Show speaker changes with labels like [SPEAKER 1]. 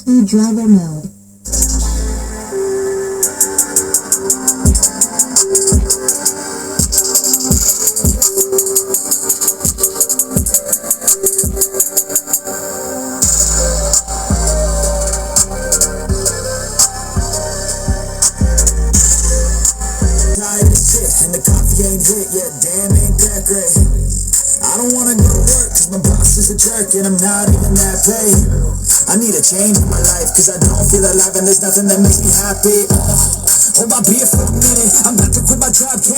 [SPEAKER 1] high-speed driver mode.
[SPEAKER 2] Tired of shit, and the coffee ain't hit yet, damn ain't that great. I don't wanna go to work, cause my boss is a jerk, and I'm not even that paid. I need a change in my life, cause I don't feel alive, and there's nothing that makes me happy. Hold my beer for a minute, I'm about to quit my job.